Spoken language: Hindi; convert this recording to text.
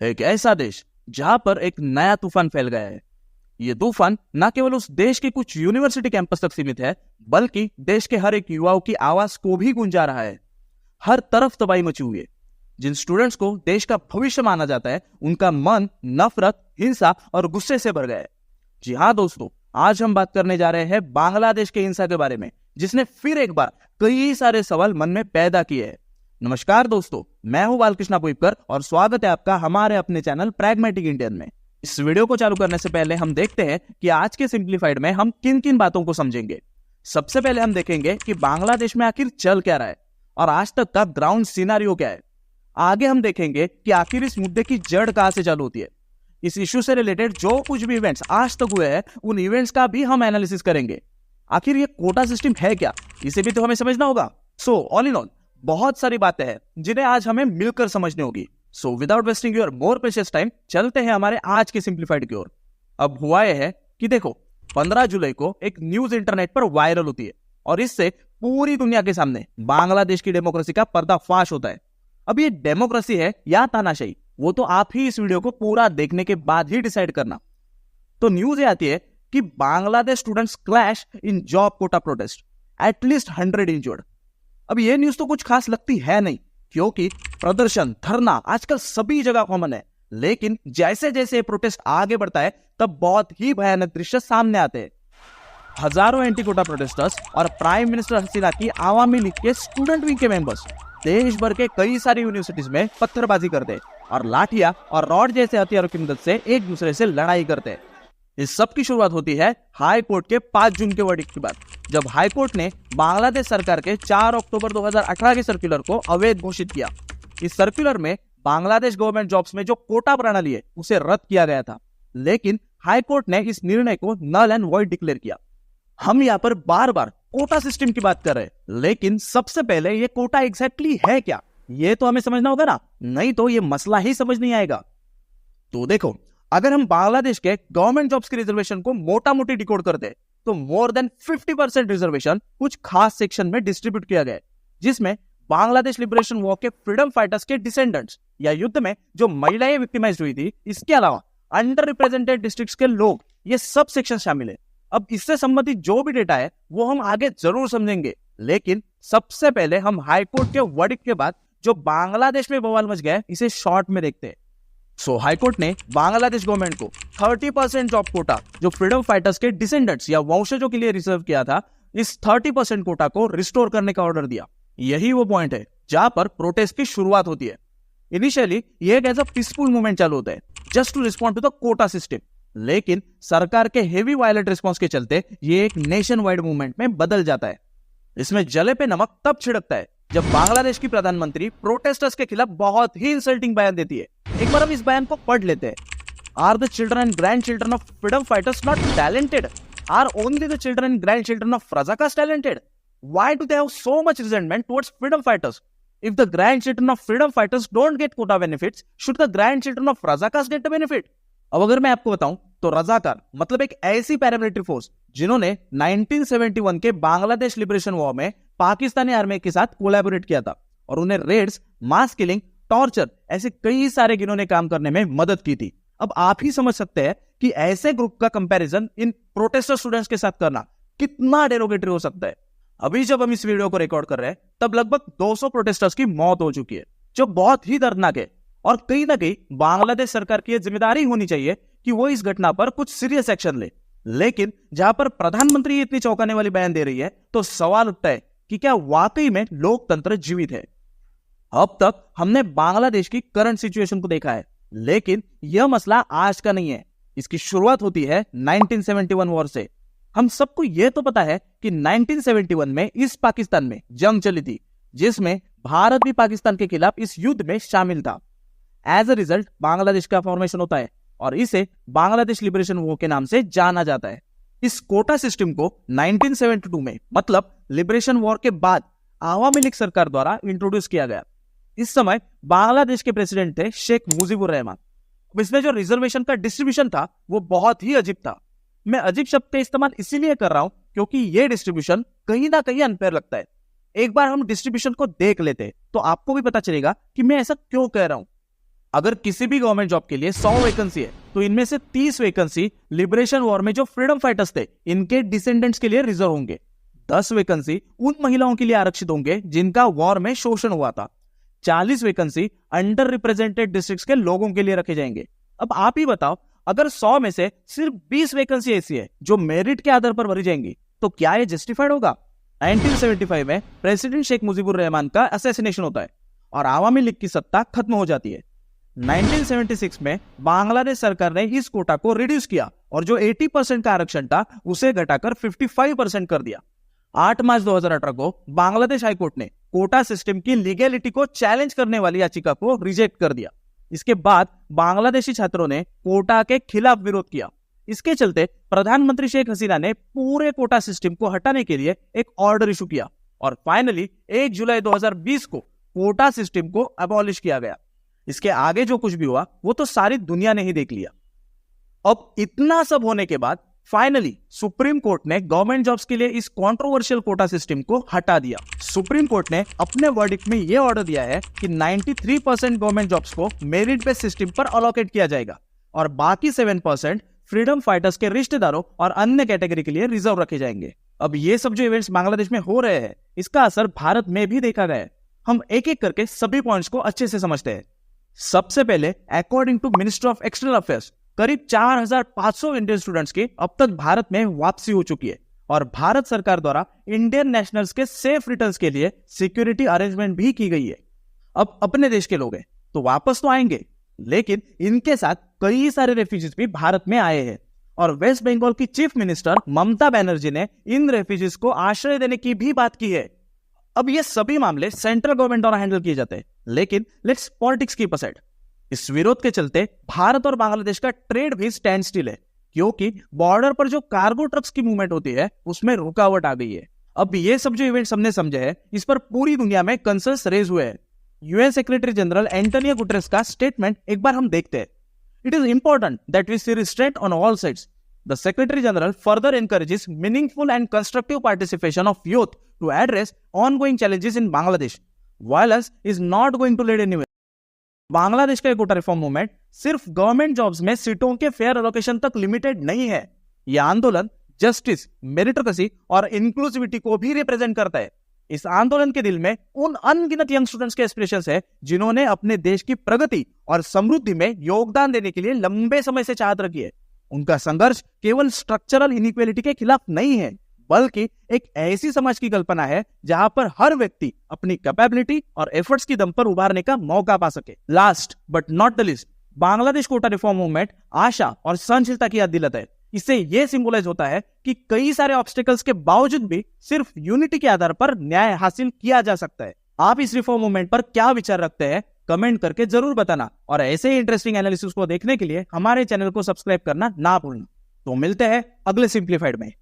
एक ऐसा देश जहां पर एक नया तूफान फैल गया है। ये तूफान न केवल उस देश के कुछ यूनिवर्सिटी कैंपस तक सीमित है, बल्कि देश के हर एक युवाओं की आवाज को भी गूंजा रहा है। हर तरफ तबाही मची हुई है। जिन स्टूडेंट्स को देश का भविष्य माना जाता है, उनका मन नफरत, हिंसा और गुस्से से भर गया है। जी हाँ दोस्तों, आज हम बात करने जा रहे हैं बांग्लादेश के हिंसा के बारे में, जिसने फिर एक बार कई सारे सवाल मन में पैदा किए हैं। नमस्कार दोस्तों, मैं हूं बालकृष्ण पुइपकर और स्वागत है आपका हमारे अपने चैनल प्रैग्मेटिक इंडियन में। इस वीडियो को चालू करने से पहले हम देखते हैं कि आज के सिंप्लीफाइड में हम किन किन बातों को समझेंगे। सबसे पहले हम देखेंगे कि बांग्लादेश में आखिर चल क्या रहा है और आज तक का ग्राउंड सिनेरियो क्या है। आगे हम देखेंगे कि आखिर इस मुद्दे की जड़ कहां से चालू होती है। इस इश्यू से रिलेटेड जो कुछ भी इवेंट्स आज तक हुए हैं, उन इवेंट्स का भी हम एनालिसिस करेंगे। आखिर ये कोटा सिस्टम है क्या, इसे भी तो हमें समझना होगा। सो ऑल इन ऑल बहुत सारी बातें हैं जिन्हें आज हमें मिलकर समझनी होगी। So without wasting your more precious time, चलते हैं हमारे आज के सिंप्लीफाइड की ओर। अब हुआ यह है कि देखो, 15 जुलाई को एक न्यूज इंटरनेट पर वायरल होती है और इससे पूरी दुनिया के सामने बांग्लादेश की डेमोक्रेसी का पर्दाफाश होता है। अब ये डेमोक्रेसी है या तानाशाही, वो तो आप ही इस वीडियो को पूरा देखने के बाद ही डिसाइड करना। तो न्यूज ये आती है कि Bangladesh students clash in job quota protest, at least 100 injured. अब ये न्यूज तो कुछ खास लगती है नहीं, क्योंकि प्रदर्शन, धरना आजकल सभी जगह कॉमन है। लेकिन जैसे जैसे प्रोटेस्ट आगे बढ़ता है, तब बहुत ही भयानक दृश्य सामने आते हैं। हजारों एंटी कोटा प्रोटेस्टर्स और प्राइम मिनिस्टर हसीना की आवामी लीग के स्टूडेंट विंग के मेंबर्स देश भर के कई सारी यूनिवर्सिटीज में पत्थरबाजी करते और लाठियां और रॉड जैसे हथियारों की मदद से एक दूसरे से लड़ाई करते। इस सब की शुरुआत होती है हाई कोर्ट के 5 जून के वर्डिक्ट के बाद, जब हाई कोर्ट ने बांग्लादेश सरकार के 4 अक्टूबर 2018 के सर्कुलर को अवैध घोषित किया। इस सर्कुलर में बांग्लादेश गवर्नमेंट जॉब्स में जो कोटा प्रणाली है, उसे रद्द किया गया था। लेकिन हाई कोर्ट ने इस निर्णय को नल एंड वॉइड डिक्लेयर किया। हम यहाँ पर बार बार कोटा सिस्टम की बात कर रहे हैं, लेकिन सबसे पहले ये कोटा एग्जैक्टली है क्या, ये तो हमें समझना होगा ना, नहीं तो ये मसला ही समझ नहीं आएगा। तो देखो, अगर हम बांग्लादेश के गवर्नमेंट जॉब्स के रिजर्वेशन को मोटा मोटी डिकोड करते हैं, तो मोर देन 50% रिजर्वेशन कुछ खास सेक्शन में डिस्ट्रीब्यूट किया गया है, जिसमें बांग्लादेश लिबरेशन वॉर के फ्रीडम फाइटर्स के डिसेंडेंट्स या युद्ध में जो महिलाएं विक्टिमाइज हुई थी, इसके अलावा अंडर रिप्रेजेंटेड डिस्ट्रिक्ट्स के लोग, ये सब सेक्शन शामिल है। अब इससे संबंधित जो भी डेटा है वो हम आगे जरूर समझेंगे, लेकिन सबसे पहले हम हाईकोर्ट के वर्डिक्ट के बाद जो बांग्लादेश में बवाल मच गया है, इसे शॉर्ट में देखते हैं। सो हाईकोर्ट ने बांग्लादेश गवर्नमेंट को 30% जॉब कोटा जो फ्रीडम फाइटर्स के डिसेंडेंट्स या वंशजों के लिए रिजर्व किया था, इस 30% कोटा को रिस्टोर करने का ऑर्डर दिया। यही वो पॉइंट है जहां पर प्रोटेस्ट की शुरुआत होती है। इनिशियली ये एक ऐसा पीसफुल मूवमेंट चालू होता है, just to respond to the quota system. लेकिन सरकार के हेवी वायलेंट रिस्पॉन्स के चलते ये एक नेशन वाइड मूवमेंट में बदल जाता है। इसमें जले पे नमक तब छिड़कता है जब बांग्लादेश की प्रधानमंत्री प्रोटेस्टर्स के खिलाफ बहुत ही इंसल्टिंग बयान देती है। एक बार हम इस बयान को पढ़ लेते हैं। Are the children and grandchildren of freedom fighters not talented? Are only the children and grandchildren of Razakars talented? Why do they have so much resentment towards freedom fighters? If the grandchildren of freedom fighters don't get quota benefits, should the grandchildren of Razakars get the benefit? अब अगर मैं आपको बताऊं तो रजाकार मतलब एक ऐसी पैरामिलिट्री फोर्स जिन्होंने 1971 के बांग्लादेश लिबरेशन वॉर में पाकिस्तानी आर्मी के साथ कोलैबोरेट किया था और उन्हें रेड्स, मास किलिंग, टॉर्चर ऐसे कई सारे गिनौने काम करने में मदद की थी। अब आप ही समझ सकते हैं कि ऐसे ग्रुप का कंपैरिजन इन प्रोटेस्टर स्टूडेंट्स के साथ करना कितना डेरोगेटरी हो सकता है। अभी जब हम इस वीडियो को रिकॉर्ड कर रहे हैं, तब लगभग 200 प्रोटेस्टर्स की मौत हो चुकी है, जो बहुत ही दर्दनाक है। और कहीं ना कहीं बांग्लादेश सरकार की जिम्मेदारी होनी चाहिए कि वो इस घटना पर कुछ सीरियस एक्शन ले। लेकिन जहां पर प्रधानमंत्री इतनी चौंकाने वाली बयान दे रही है, तो सवाल उठता है कि क्या वाकई में लोकतंत्र जीवित है। अब तक हमने बांग्लादेश की करंट सिचुएशन को देखा है, लेकिन यह मसला आज का नहीं है। इसकी शुरुआत होती है 1971 वॉर से। हम सबको यह तो पता है कि 1971 में ईस्ट पाकिस्तान में जंग चली थी, जिसमें भारत भी पाकिस्तान के खिलाफ इस युद्ध में शामिल था। एज अ रिजल्ट बांग्लादेश का फॉर्मेशन होता है और इसे बांग्लादेश लिबरेशन वॉर के नाम से जाना जाता है। इस कोटा सिस्टम को 1972 में, मतलब लिबरेशन वॉर के बाद, आवामी लीग सरकार द्वारा इंट्रोड्यूस किया गया। इस समय बांग्लादेश के प्रेसिडेंट थे शेख मुजीबुर रहमान। इसमें जो रिजर्वेशन का डिस्ट्रीब्यूशन था वो बहुत ही अजीब था। मैं अजीब शब्द का इस्तेमाल इसीलिए कर रहा हूं क्योंकि ये डिस्ट्रीब्यूशन कहीं ना कहीं अनफेयर लगता है। एक बार हम डिस्ट्रीब्यूशन को देख लेते तो आपको भी पता चलेगा कि मैं ऐसा क्यों कह रहा हूं। अगर किसी भी गवर्नमेंट जॉब के लिए 100 वैकेंसी है तो इनमें से 30 वैकेंसी लिबरेशन वॉर में जो फ्रीडम फाइटर्स थे इनके डिसेंडेंट्स के लिए रिजर्व होंगे। 10 वैकेंसी उन महिलाओं के लिए आरक्षित होंगे जिनका वॉर में शोषण हुआ था। 40 वैकेंसी अंडर रिप्रेजेंटेड डिस्ट्रिक्ट्स के लोगों के लिए रखे जाएंगे। अब आप ही बताओ, अगर 100 में से सिर्फ 20 वैकेंसी ऐसी है जो मेरिट के आधार पर भरी जाएंगी तो क्या ये जस्टिफाइड होगा? 1975 में प्रेसिडेंट शेख मुजीबुर रहमान का असैसिनेशन होता है और आवामी लीग की सत्ता खत्म हो जाती है। 1976 में बांग्लादेश सरकार ने इस कोटा को रिड्यूस किया और जो 80% का आरक्षण था उसे घटाकर 55% कर दिया। 8 मार्च 2018 को बांग्लादेश हाईकोर्ट ने कोटा सिस्टम की लीगैलिटी को चैलेंज करने वाली याचिका को रिजेक्ट कर दिया। इसके बाद बांग्लादेशी छात्रों ने कोटा के खिलाफ विरोध किया। इसके चलते प्रधानमंत्री शेख हसीना ने पूरे कोटा सिस्टम को हटाने के लिए एक ऑर्डर इशू किया और फाइनली 1 जुलाई 2020 को कोटा सिस्टम को अबॉलिश किया गया। इसके आगे जो कुछ भी हुआ वो तो सारी दुनिया ने ही देख लिया। अब इतना सब होने के बाद फाइनली सुप्रीम कोर्ट ने गवर्नमेंट जॉब्स के लिए इस कंट्रोवर्शियल कोटा सिस्टम को हटा दिया। सुप्रीम कोर्ट ने अपने वर्डिक्ट में यह ऑर्डर दिया है कि 93% गवर्नमेंट जॉब्स को मेरिट बेस्ड सिस्टम पर अलोकेट किया जाएगा और बाकी 7% फ्रीडम फाइटर्स के रिश्तेदारों और अन्य कैटेगरी के लिए रिजर्व रखे जाएंगे। अब ये सब जो इवेंट्स बांग्लादेश में हो रहे हैं इसका असर भारत में भी देखा गया है। हम एक एक करके सभी पॉइंट्स को अच्छे से समझते हैं। सबसे पहले, according to minister of external affairs, करीब 4500 इंडियन स्टूडेंट्स की अब तक भारत में वापसी हो चुकी है और भारत सरकार द्वारा इंडियन नेशनल्स के सेफ रिटर्न्स के लिए सिक्योरिटी अरेंजमेंट भी की गई है। अब अपने देश के लोग हैं तो वापस तो आएंगे, लेकिन इनके साथ कई सारे रेफ्यूजीज भी भारत में आए हैं और वेस्ट बंगाल की चीफ मिनिस्टर ममता बनर्जी ने इन रेफ्यूजीज को आश्रय देने की भी बात की है। अब ये सभी मामले सेंट्रल गवर्नमेंट द्वारा हैंडल किए जाते हैं, लेकिन लेट्स पॉलिटिक्स कीप असाइड। इस विरोध के चलते भारत और बांग्लादेश का ट्रेड भी स्टैंड स्टिल है क्योंकि बॉर्डर पर जो कार्गो ट्रक्स की मूवमेंट होती है उसमें रुकावट आ गई है। अब ये सब जो इवेंट्स हमने समझे हैं इस पर पूरी दुनिया में कंसर्न्स रेज हुए हैं। UN secretary general Antonio Guterres का स्टेटमेंट एक बार हम देखते हैं। It is important that we see restraint on all sides. The Secretary General further encourages meaningful and constructive participation of youth to address ongoing challenges in Bangladesh. Violence is not going to lead anywhere. Bangladesh का कोटा रिफॉर्म मूवमेंट सिर्फ गवर्नमेंट जॉब्स में सीटों के फेयर एलोकेशन तक लिमिटेड नहीं है। यह आंदोलन जस्टिस, मेरिटोक्रेसी और इंक्लूसिविटी को भी रिप्रेजेंट करता है। इस आंदोलन के दिल में उन अनगिनत यंग स्टूडेंट्स के एस्पिरेशंस है जिन्होंने अपने देश की प्रगति और समृद्धि में योगदान देने के लिए लंबे समय से चाहत रखी है। उनका संघर्ष केवल स्ट्रक्चरल इनइक्वालिटी के खिलाफ नहीं है, बल्कि एक ऐसी समाज की कल्पना है जहां पर हर व्यक्ति अपनी कैपेबिलिटी और एफर्ट्स की दम पर उभारने का मौका पा सके। Last but not the least, Bangladesh quota reform movement आशा और सहनशीलता की याद दिलाता है। इससे यह सिंबलाइज होता है कि कई सारे ऑब्स्टेकल्स के बावजूद भी सिर्फ यूनिटी के आधार पर न्याय हासिल किया जा सकता है। आप इस रिफॉर्म मूवमेंट पर क्या विचार रखते हैं कमेंट करके जरूर बताना और ऐसे ही इंटरेस्टिंग एनालिसिस को देखने के लिए हमारे चैनल को सब्सक्राइब करना ना भूलना। तो मिलते हैं अगले सिंप्लीफाइड में।